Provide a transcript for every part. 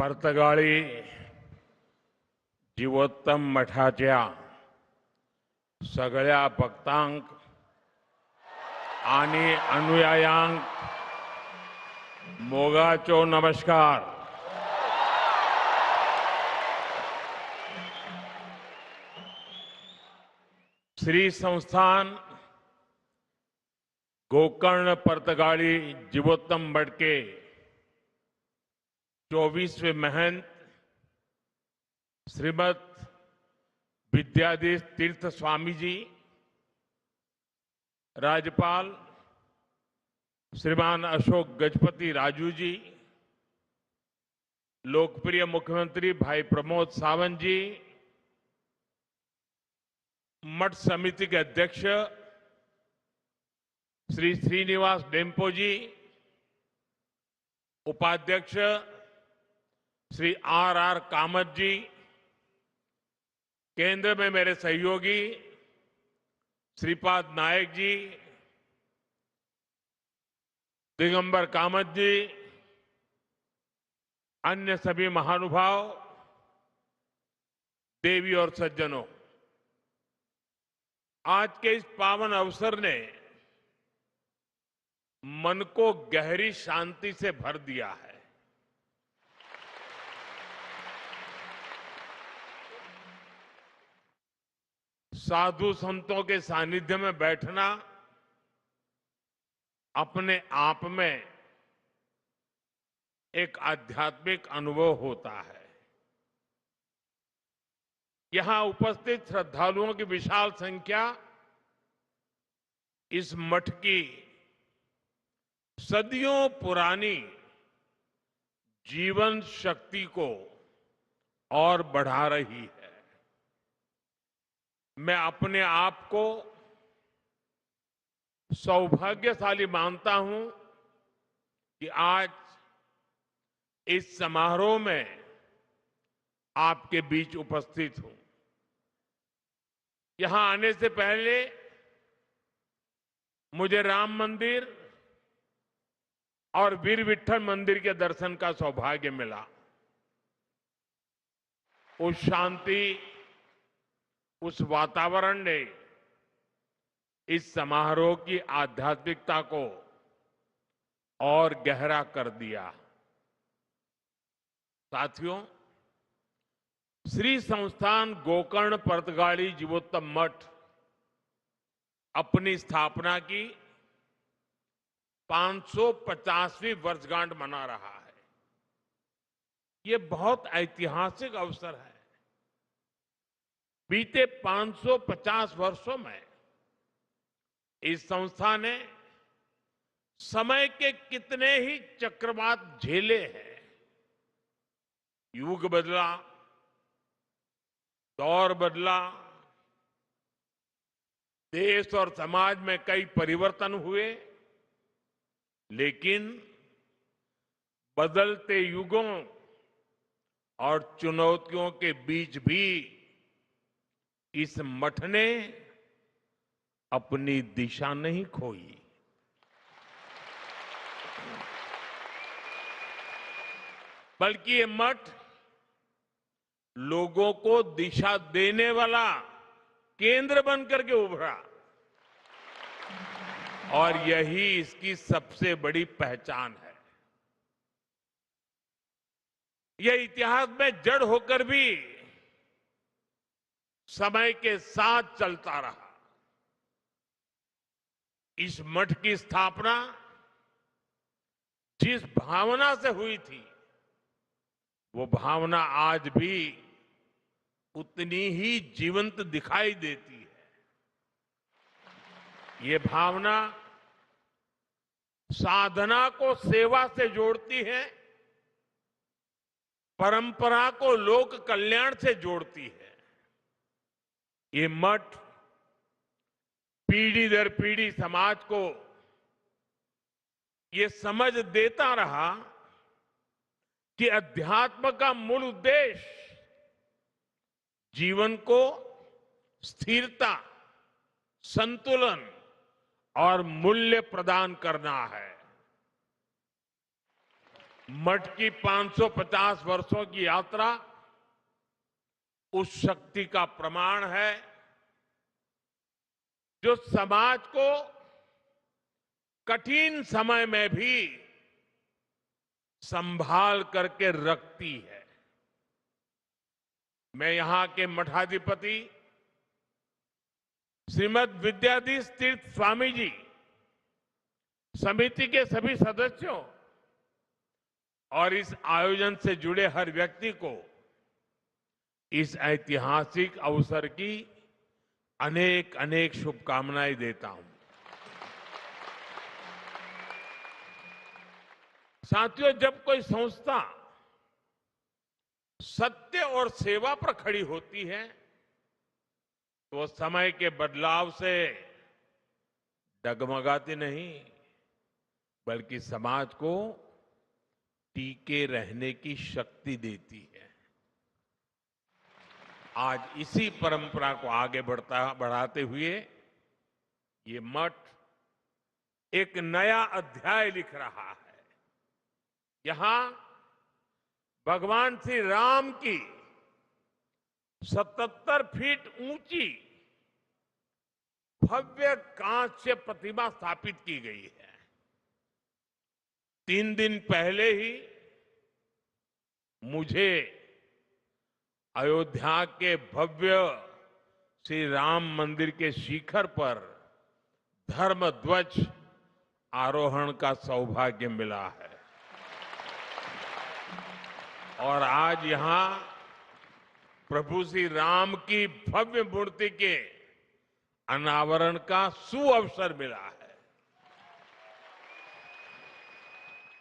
पर्तगाळी जीवोत्तम मठाच्या सगळ्या भक्तांक आणि अनुयायांक मोगाचो नमस्कार. श्री संस्थान गोकर्ण पर्तगाळी जीवोत्तम मठ के 24वें महंत श्रीमद विद्याधीश तीर्थ स्वामी जी, राज्यपाल श्रीमान अशोक गजपति राजू जी, लोकप्रिय मुख्यमंत्री भाई प्रमोद सावंत जी, मठ समिति के अध्यक्ष श्री श्रीनिवास डेम्पो जी, उपाध्यक्ष श्री आर कामत जी, केंद्र में मेरे सहयोगी श्रीपाद नायक जी, दिगंबर कामत जी, अन्य सभी महानुभाव, देवी और सज्जनों, आज के इस पावन अवसर ने मन को गहरी शांति से भर दिया है. साधु संतों के सानिध्य में बैठना अपने आप में एक आध्यात्मिक अनुभव होता है. यहां उपस्थित श्रद्धालुओं की विशाल संख्या इस मठ की सदियों पुरानी जीवन शक्ति को और बढ़ा रही है. मैं अपने आप को सौभाग्यशाली मानता हूं कि आज इस समारोह में आपके बीच उपस्थित हूं. यहां आने से पहले मुझे राम मंदिर और वीर विट्ठल मंदिर के दर्शन का सौभाग्य मिला. उस शांति, उस वातावरण ने इस समारोह की आध्यात्मिकता को और गहरा कर दिया. साथियों, श्री संस्थान गोकर्ण पर्तगाळी जीवोत्तम मठ अपनी स्थापना की 550वीं वर्षगांठ मना रहा है. ये बहुत ऐतिहासिक अवसर है. बीते 550 वर्षों में इस संस्था ने समय के कितने ही चक्रवात झेले हैं. युग बदला, दौर बदला, देश और समाज में कई परिवर्तन हुए, लेकिन बदलते युगों और चुनौतियों के बीच भी इस मठ ने अपनी दिशा नहीं खोई. बल्कि ये मठ लोगों को दिशा देने वाला केंद्र बनकर के उभरा, और यही इसकी सबसे बड़ी पहचान है. यह इतिहास में जड़ होकर भी समय के साथ चलता रहा. इस मठ की स्थापना जिस भावना से हुई थी, वो भावना आज भी उतनी ही जीवंत दिखाई देती है. ये भावना साधना को सेवा से जोड़ती है, परंपरा को लोक कल्याण से जोड़ती है. ये मठ पीढ़ी दर पीढ़ी समाज को ये समझ देता रहा कि अध्यात्म का मूल उद्देश्य जीवन को स्थिरता, संतुलन और मूल्य प्रदान करना है. मठ की 550 वर्षों की यात्रा उस शक्ति का प्रमाण है जो समाज को कठिन समय में भी संभाल करके रखती है। मैं यहां के मठाधिपति श्रीमद विद्याधीश तीर्थ स्वामी जी, समिति के सभी सदस्यों और इस आयोजन से जुड़े हर व्यक्ति को इस ऐतिहासिक अवसर की अनेक अनेक शुभकामनाएं देता हूं। साथियों, जब कोई संस्था सत्य और सेवा पर खड़ी होती है तो समय के बदलाव से डगमगाती नहीं, बल्कि समाज को टीके रहने की शक्ति देती है। आज इसी परंपरा को आगे बढ़ाते हुए ये मठ एक नया अध्याय लिख रहा है। यहां भगवान श्री राम की 77 फीट ऊंची भव्य कांस्य प्रतिमा स्थापित की गई है। 3 दिन पहले ही मुझे अयोध्या के भव्य श्री राम मंदिर के शिखर पर धर्म ध्वज आरोहण का सौभाग्य मिला है और आज यहां प्रभु श्री राम की भव्य मूर्ति के अनावरण का सुअवसर मिला है।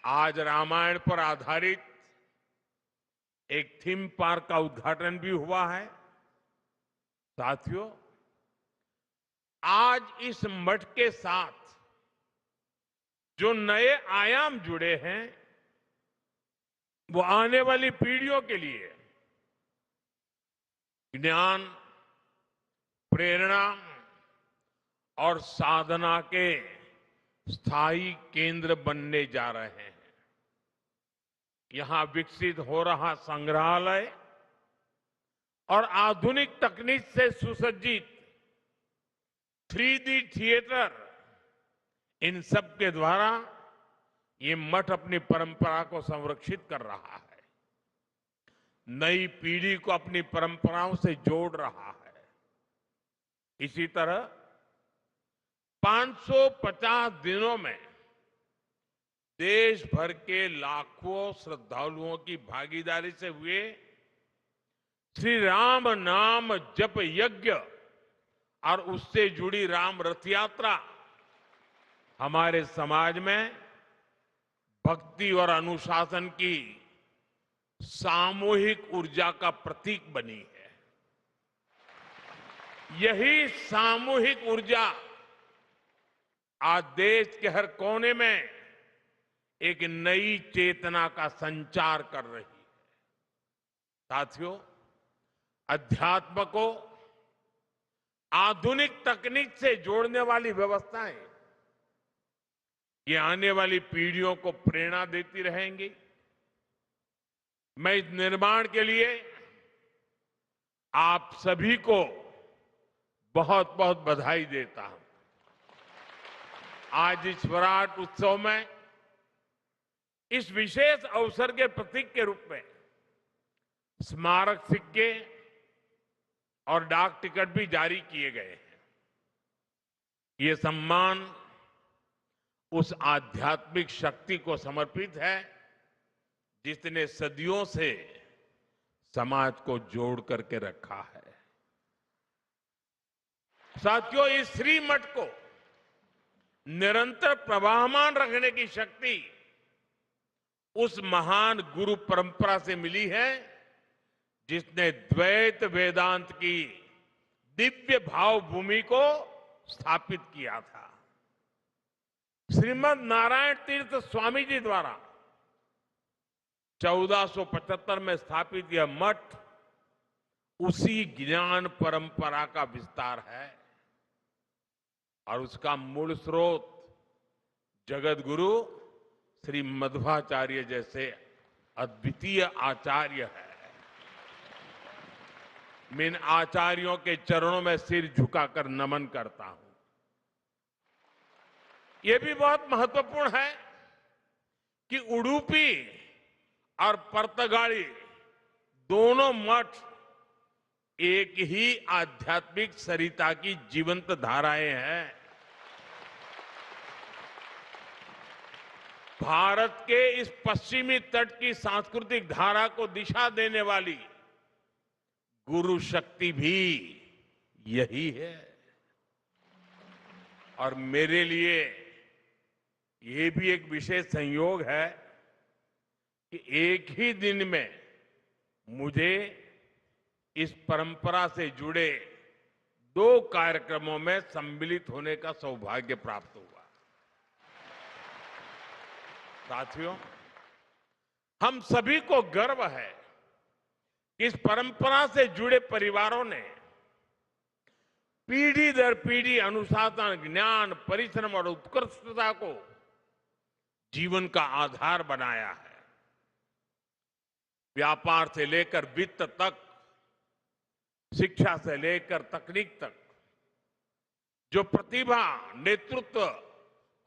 आज रामायण पर आधारित एक थीम पार्क का उद्घाटन भी हुआ है। साथियों, आज इस मठ के साथ जो नए आयाम जुड़े हैं वो आने वाली पीढ़ियों के लिए ज्ञान, प्रेरणा और साधना के स्थायी केंद्र बनने जा रहे हैं। यहां विकसित हो रहा संग्रहालय और आधुनिक तकनीक से सुसज्जित 3D थिएटर, इन सब के द्वारा ये मठ अपनी परंपरा को संरक्षित कर रहा है, नई पीढ़ी को अपनी परंपराओं से जोड़ रहा है। इसी तरह 550 दिनों में देश भर के लाखों श्रद्धालुओं की भागीदारी से हुए श्री राम नाम जप यज्ञ और उससे जुड़ी राम रथ यात्रा हमारे समाज में भक्ति और अनुशासन की सामूहिक ऊर्जा का प्रतीक बनी है। यही सामूहिक ऊर्जा आज देश के हर कोने में एक नई चेतना का संचार कर रही है। साथियों, अध्यात्म को आधुनिक तकनीक से जोड़ने वाली व्यवस्थाएं ये आने वाली पीढ़ियों को प्रेरणा देती रहेंगी। मैं इस निर्माण के लिए आप सभी को बहुत बहुत बधाई देता हूं। आज इस विराट उत्सव में इस विशेष अवसर के प्रतीक के रूप में स्मारक सिक्के और डाक टिकट भी जारी किए गए हैं। ये सम्मान उस आध्यात्मिक शक्ति को समर्पित है जिसने सदियों से समाज को जोड़ करके रखा है। साथियों, इस श्री मठ को निरंतर प्रवाहमान रखने की शक्ति उस महान गुरु परंपरा से मिली है जिसने द्वैत वेदांत की दिव्य भाव भूमि को स्थापित किया था। श्रीमद नारायण तीर्थ स्वामी जी द्वारा 1475 में स्थापित यह मठ उसी ज्ञान परंपरा का विस्तार है और उसका मूल स्रोत जगत गुरु श्री मध्वाचार्य जैसे अद्वितीय आचार्य है। मैं इन आचार्यों के चरणों में सिर झुकाकर नमन करता हूं। यह भी बहुत महत्वपूर्ण है कि उडुपी और पर्तगाली दोनों मठ एक ही आध्यात्मिक सरिता की जीवंत धाराएं हैं। भारत के इस पश्चिमी तट की सांस्कृतिक धारा को दिशा देने वाली गुरु शक्ति भी यही है। और मेरे लिए ये भी एक विशेष संयोग है कि एक ही दिन में मुझे इस परंपरा से जुड़े 2 कार्यक्रमों में सम्मिलित होने का सौभाग्य प्राप्त हुआ। साथियों, हम सभी को गर्व है कि इस परंपरा से जुड़े परिवारों ने पीढ़ी दर पीढ़ी अनुशासन, ज्ञान, परिश्रम और उत्कृष्टता को जीवन का आधार बनाया है। व्यापार से लेकर वित्त तक, शिक्षा से लेकर तकनीक तक जो प्रतिभा, नेतृत्व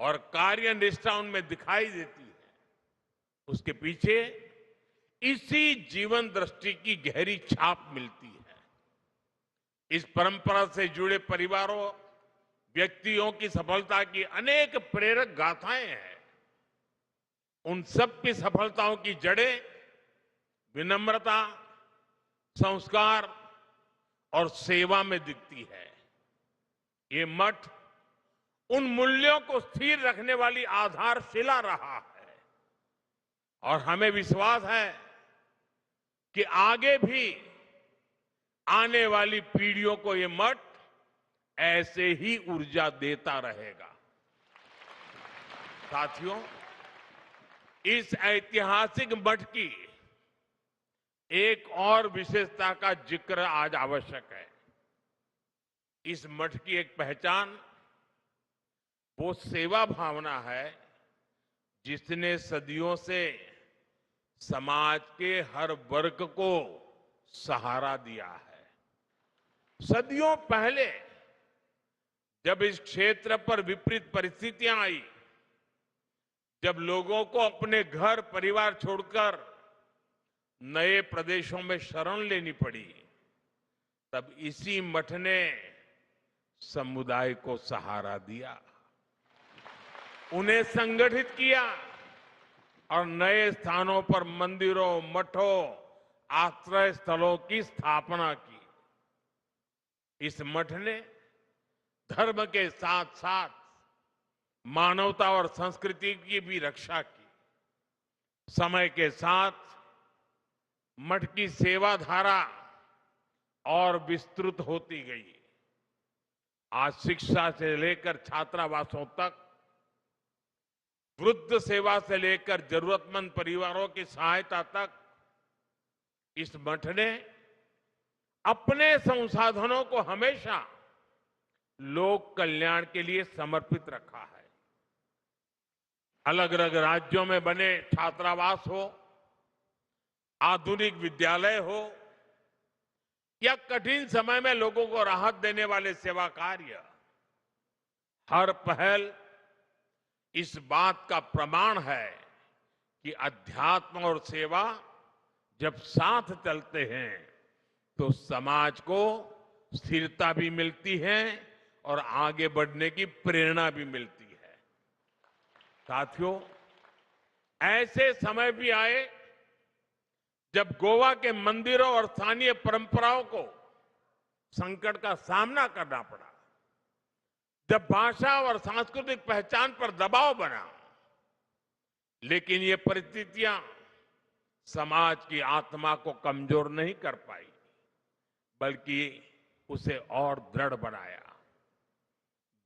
और कार्यनिष्ठा उनमें दिखाई देती है, उसके पीछे इसी जीवन दृष्टि की गहरी छाप मिलती है। इस परंपरा से जुड़े परिवारों, व्यक्तियों की सफलता की अनेक प्रेरक गाथाएं हैं। उन सब की सफलताओं की जड़ें विनम्रता, संस्कार और सेवा में दिखती है। ये मठ उन मूल्यों को स्थिर रखने वाली आधारशिला रहा है और हमें विश्वास है कि आगे भी आने वाली पीढ़ियों को ये मठ ऐसे ही ऊर्जा देता रहेगा। साथियों, इस ऐतिहासिक मठ की एक और विशेषता का जिक्र आज आवश्यक है। इस मठ की एक पहचान वो सेवा भावना है जिसने सदियों से समाज के हर वर्ग को सहारा दिया है। सदियों पहले जब इस क्षेत्र पर विपरीत परिस्थितियां आई, जब लोगों को अपने घर परिवार छोड़कर नए प्रदेशों में शरण लेनी पड़ी, तब इसी मठ ने समुदाय को सहारा दिया, उन्हें संगठित किया और नए स्थानों पर मंदिरों, मठों, आश्रय स्थलों की स्थापना की। इस मठ ने धर्म के साथ साथ मानवता और संस्कृति की भी रक्षा की। समय के साथ मठ की सेवा धारा और विस्तृत होती गई। आज शिक्षा से लेकर छात्रावासों तक, वृद्ध सेवा से लेकर जरूरतमंद परिवारों की सहायता तक, इस मठ ने अपने संसाधनों को हमेशा लोक कल्याण के लिए समर्पित रखा है। अलग अलग राज्यों में बने छात्रावास हो, आधुनिक विद्यालय हो या कठिन समय में लोगों को राहत देने वाले सेवा कार्य, हर पहल इस बात का प्रमाण है कि अध्यात्म और सेवा जब साथ चलते हैं तो समाज को स्थिरता भी मिलती है और आगे बढ़ने की प्रेरणा भी मिलती है। साथियों, ऐसे समय भी आए जब गोवा के मंदिरों और स्थानीय परंपराओं को संकट का सामना करना पड़ा, जब भाषा और सांस्कृतिक पहचान पर दबाव बना, लेकिन ये परिस्थितियां समाज की आत्मा को कमजोर नहीं कर पाई, बल्कि उसे और दृढ़ बनाया।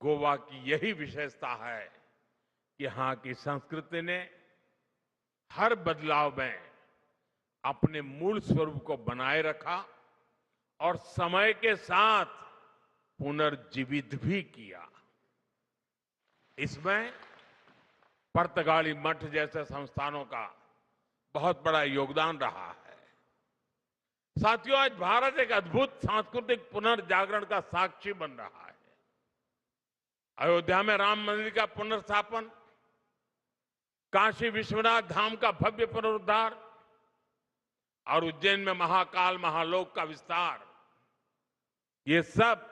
गोवा की यही विशेषता है कि यहां की संस्कृति ने हर बदलाव में अपने मूल स्वरूप को बनाए रखा और समय के साथ पुनर्जीवित भी किया। इसमें पर्तगाली मठ जैसे संस्थानों का बहुत बड़ा योगदान रहा है। साथियों, आज भारत एक अद्भुत सांस्कृतिक पुनर्जागरण का साक्षी बन रहा है। अयोध्या में राम मंदिर का पुनर्स्थापन, काशी विश्वनाथ धाम का भव्य पुनरुद्धार और उज्जैन में महाकाल महालोक का विस्तार, ये सब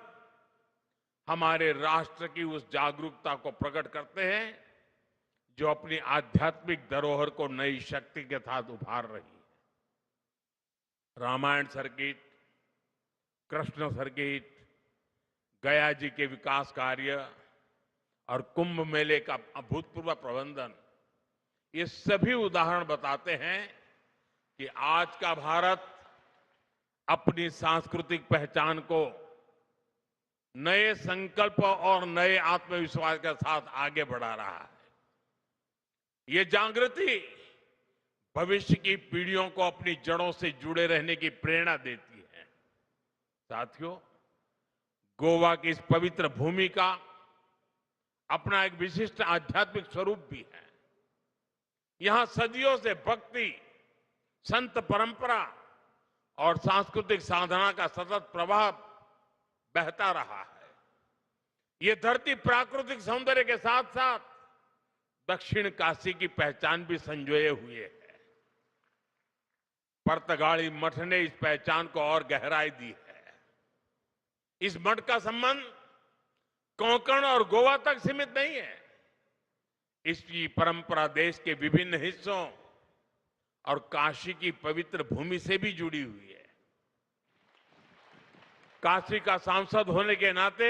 हमारे राष्ट्र की उस जागरूकता को प्रकट करते हैं जो अपनी आध्यात्मिक धरोहर को नई शक्ति के साथ उभार रही है। रामायण सर्किट, कृष्ण सर्किट, गया जी के विकास कार्य और कुंभ मेले का अभूतपूर्व प्रबंधन, ये सभी उदाहरण बताते हैं कि आज का भारत अपनी सांस्कृतिक पहचान को नए संकल्प और नए आत्मविश्वास के साथ आगे बढ़ा रहा है। ये जागृति भविष्य की पीढ़ियों को अपनी जड़ों से जुड़े रहने की प्रेरणा देती है। साथियों, गोवा की इस पवित्र भूमि का अपना एक विशिष्ट आध्यात्मिक स्वरूप भी है। यहां सदियों से भक्ति, संत परंपरा और सांस्कृतिक साधना का सतत प्रवाह बहता रहा है। ये धरती प्राकृतिक सौंदर्य के साथ साथ दक्षिण काशी की पहचान भी संजोए हुए है। पर्तगाली मठ ने इस पहचान को और गहराई दी है। इस मठ का संबंध कोंकण और गोवा तक सीमित नहीं है। इसकी परंपरा देश के विभिन्न हिस्सों और काशी की पवित्र भूमि से भी जुड़ी हुई है। काशी का सांसद होने के नाते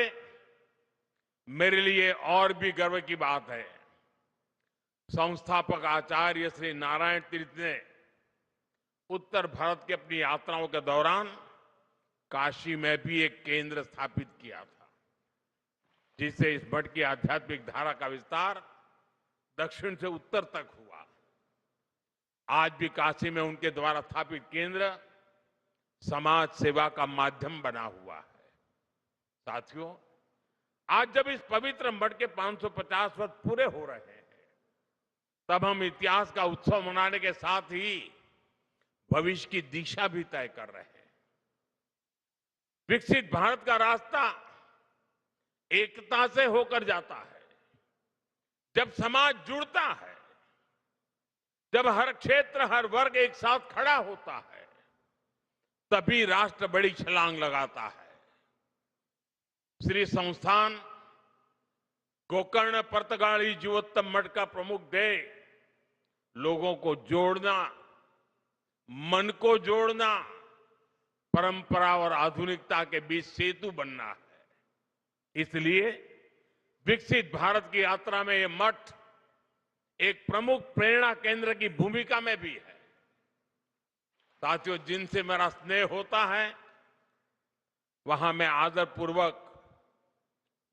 मेरे लिए और भी गर्व की बात है। संस्थापक आचार्य श्री नारायण तीर्थ ने उत्तर भारत की अपनी यात्राओं के दौरान काशी में भी एक केंद्र स्थापित किया था, जिससे इस मठ की आध्यात्मिक धारा का विस्तार दक्षिण से उत्तर तक हुआ। आज भी काशी में उनके द्वारा स्थापित केंद्र समाज सेवा का माध्यम बना हुआ है। साथियों, आज जब इस पवित्र मठ के 550 वर्ष पूरे हो रहे हैं, तब हम इतिहास का उत्सव मनाने के साथ ही भविष्य की दिशा भी तय कर रहे हैं। विकसित भारत का रास्ता एकता से होकर जाता है। जब समाज जुड़ता है, जब हर क्षेत्र, हर वर्ग एक साथ खड़ा होता है, तभी राष्ट्र बड़ी छलांग लगाता है। श्री संस्थान गोकर्ण पर्तगाली जीवोत्तम मठ का प्रमुख ध्येय लोगों को जोड़ना, मन को जोड़ना, परंपरा और आधुनिकता के बीच सेतु बनना है। इसलिए विकसित भारत की यात्रा में यह मठ एक प्रमुख प्रेरणा केंद्र की भूमिका में भी है। साथियों, जिनसे मेरा स्नेह होता है, वहां मैं आदरपूर्वक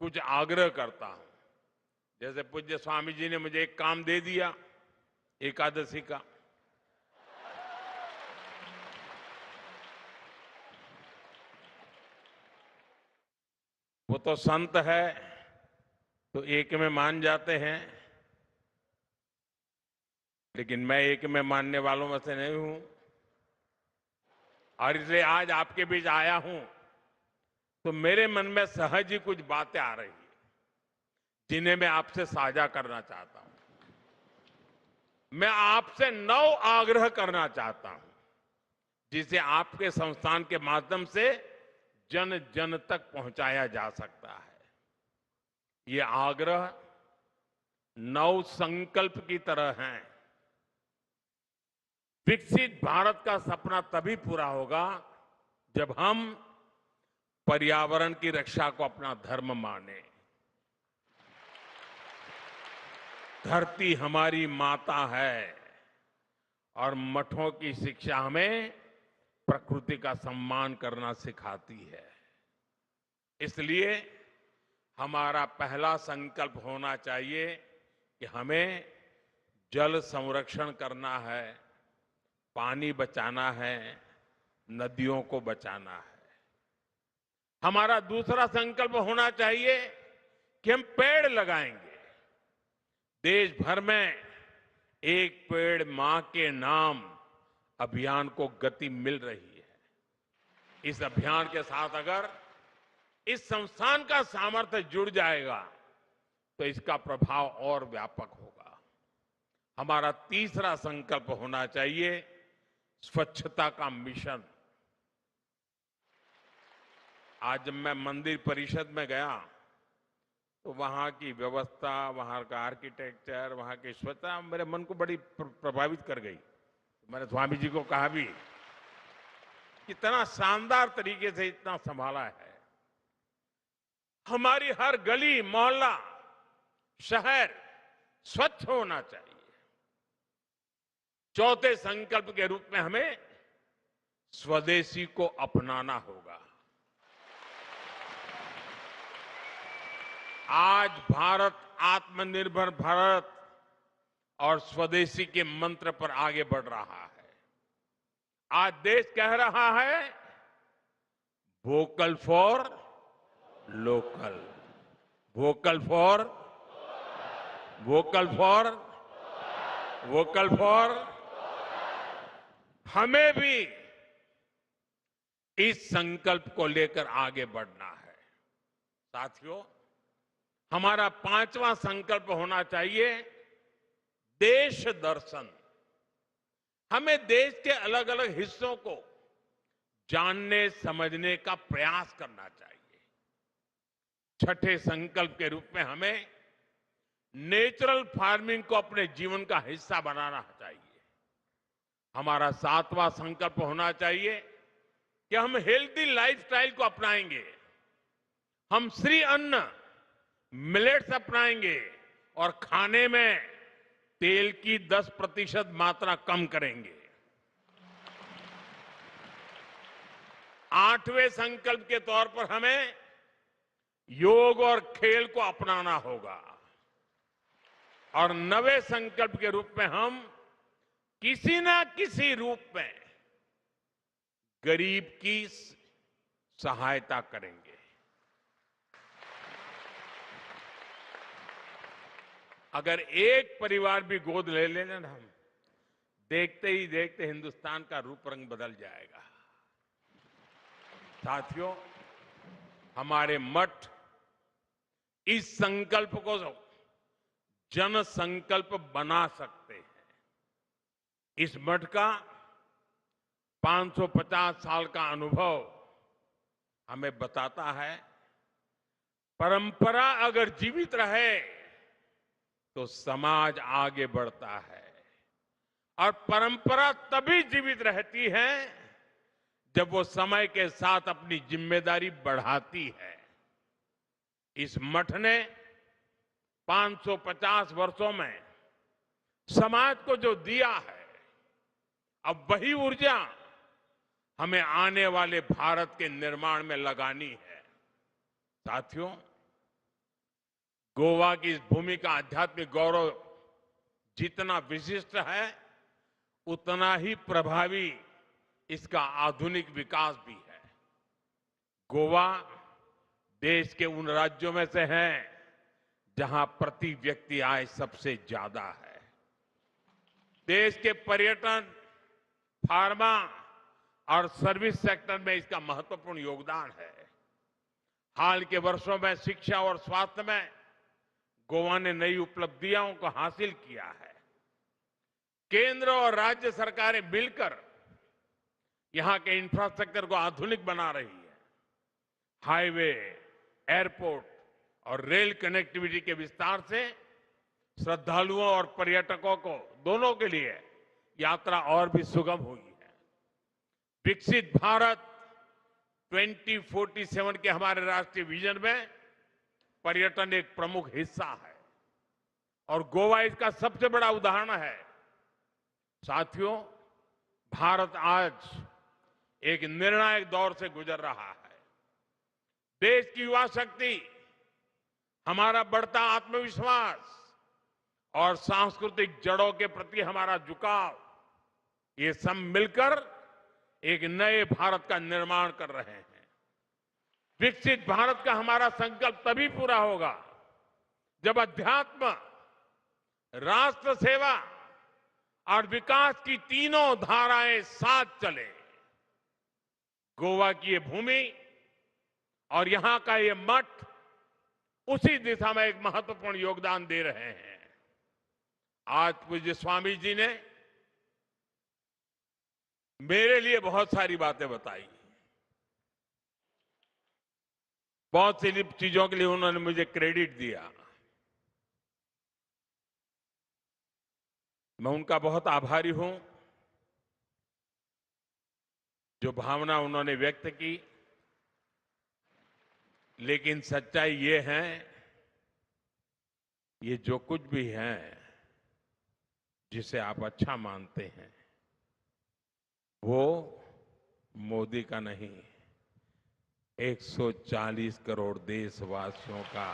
कुछ आग्रह करता हूं। जैसे पूज्य स्वामी जी ने मुझे एक काम दे दिया एकादशी का। वो तो संत है तो एक में मान जाते हैं, लेकिन मैं एक में मानने वालों में से नहीं हूं। और इसलिए आज आपके बीच आया हूं तो मेरे मन में सहज ही कुछ बातें आ रही हैं, जिन्हें मैं आपसे साझा करना चाहता हूं। मैं आपसे 9 आग्रह करना चाहता हूं, जिसे आपके संस्थान के माध्यम से जन जन तक पहुंचाया जा सकता है। ये आग्रह 9 संकल्प की तरह हैं। विकसित भारत का सपना तभी पूरा होगा जब हम पर्यावरण की रक्षा को अपना धर्म माने। धरती हमारी माता है और मठों की शिक्षा हमें प्रकृति का सम्मान करना सिखाती है। इसलिए हमारा पहला संकल्प होना चाहिए कि हमें जल संरक्षण करना है, पानी बचाना है, नदियों को बचाना है। हमारा दूसरा संकल्प होना चाहिए कि हम पेड़ लगाएंगे। देश भर में एक पेड़ मां के नाम अभियान को गति मिल रही है। इस अभियान के साथ अगर इस संस्थान का सामर्थ्य जुड़ जाएगा तो इसका प्रभाव और व्यापक होगा। हमारा तीसरा संकल्प होना चाहिए स्वच्छता का मिशन। आज जब मैं मंदिर परिषद में गया तो वहां की व्यवस्था, वहां का आर्किटेक्चर, वहां की स्वच्छता मेरे मन को बड़ी प्रभावित कर गई। मैंने स्वामी जी को कहा भी, कितना शानदार तरीके से इतना संभाला है। हमारी हर गली मोहल्ला शहर स्वच्छ होना चाहिए। चौथे संकल्प के रूप में हमें स्वदेशी को अपनाना होगा। आज भारत आत्मनिर्भर भारत और स्वदेशी के मंत्र पर आगे बढ़ रहा है। आज देश कह रहा है vocal for local, vocal for vocal for vocal for. हमें भी इस संकल्प को लेकर आगे बढ़ना है। साथियों, हमारा पांचवा संकल्प होना चाहिए देश दर्शन। हमें देश के अलग अलग हिस्सों को जानने समझने का प्रयास करना चाहिए। छठे संकल्प के रूप में हमें नेचुरल फार्मिंग को अपने जीवन का हिस्सा बनाना चाहिए। हमारा सातवां संकल्प होना चाहिए कि हम हेल्दी लाइफस्टाइल को अपनाएंगे। हम श्री अन्न मिलेट्स अपनाएंगे और खाने में तेल की 10% मात्रा कम करेंगे। आठवें संकल्प के तौर पर हमें योग और खेल को अपनाना होगा। और नवे संकल्प के रूप में हम किसी ना किसी रूप में गरीब की सहायता करेंगे। अगर एक परिवार भी गोद ले लेना ना, हम देखते ही देखते हिंदुस्तान का रूप रंग बदल जाएगा। साथियों, हमारे मठ इस संकल्प को जन संकल्प बना सकते हैं। इस मठ का 550 साल का अनुभव हमें बताता है, परंपरा अगर जीवित रहे तो समाज आगे बढ़ता है। और परंपरा तभी जीवित रहती है जब वो समय के साथ अपनी जिम्मेदारी बढ़ाती है। इस मठ ने 550 वर्षों में समाज को जो दिया है, अब वही ऊर्जा हमें आने वाले भारत के निर्माण में लगानी है। साथियों, गोवा की इस भूमि का आध्यात्मिक गौरव जितना विशिष्ट है, उतना ही प्रभावी इसका आधुनिक विकास भी है। गोवा देश के उन राज्यों में से है जहां प्रति व्यक्ति आय सबसे ज्यादा है। देश के पर्यटन, फार्मा और सर्विस सेक्टर में इसका महत्वपूर्ण योगदान है। हाल के वर्षों में शिक्षा और स्वास्थ्य में गोवा ने नई उपलब्धियों को हासिल किया है। केंद्र और राज्य सरकारें मिलकर यहां के इंफ्रास्ट्रक्चर को आधुनिक बना रही है। हाईवे, एयरपोर्ट और रेल कनेक्टिविटी के विस्तार से श्रद्धालुओं और पर्यटकों को दोनों के लिए यात्रा और भी सुगम हुई है। विकसित भारत 2047 के हमारे राष्ट्रीय विजन में पर्यटन एक प्रमुख हिस्सा है और गोवा इसका सबसे बड़ा उदाहरण है। साथियों, भारत आज एक निर्णायक दौर से गुजर रहा है। देश की युवा शक्ति, हमारा बढ़ता आत्मविश्वास और सांस्कृतिक जड़ों के प्रति हमारा झुकाव, ये सब मिलकर एक नए भारत का निर्माण कर रहे हैं। विकसित भारत का हमारा संकल्प तभी पूरा होगा जब अध्यात्म राष्ट्र सेवा और विकास की तीनों धाराएं साथ चले। गोवा की ये भूमि और यहां का ये मठ उसी दिशा में एक महत्वपूर्ण योगदान दे रहे हैं। आज पूज्य स्वामी जी ने मेरे लिए बहुत सारी बातें बताई, बहुत सी चीजों के लिए उन्होंने मुझे क्रेडिट दिया। मैं उनका बहुत आभारी हूं। जो भावना उन्होंने व्यक्त की, लेकिन सच्चाई ये है, ये जो कुछ भी है जिसे आप अच्छा मानते हैं वो मोदी का नहीं, 140 करोड़ देशवासियों का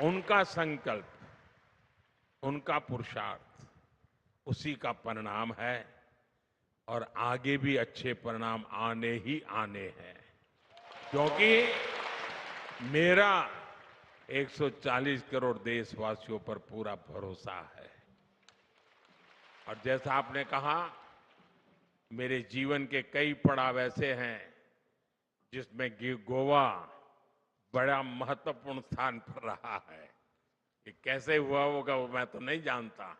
उनका संकल्प, उनका पुरुषार्थ, उसी का परिणाम है और आगे भी अच्छे परिणाम आने ही आने हैं। क्योंकि मेरा 140 करोड़ देशवासियों पर पूरा भरोसा है। और जैसा आपने कहा, मेरे जीवन के कई पड़ाव ऐसे हैं जिसमें गोवा बड़ा महत्वपूर्ण स्थान पर रहा है। ये कैसे हुआ होगा वो मैं तो नहीं जानता,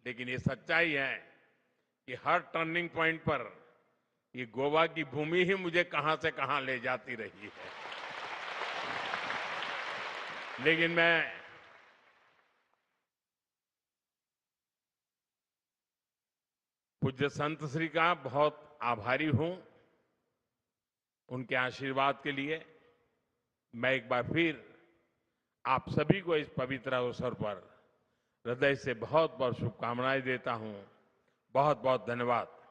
लेकिन ये सच्चाई है कि हर टर्निंग पॉइंट पर ये गोवा की भूमि ही मुझे कहां से कहां ले जाती रही है। लेकिन मैं पूज्य संत श्री का बहुत आभारी हूं। उनके आशीर्वाद के लिए मैं एक बार फिर आप सभी को इस पवित्र अवसर पर हृदय से बहुत बहुत शुभकामनाएं देता हूं। बहुत बहुत धन्यवाद।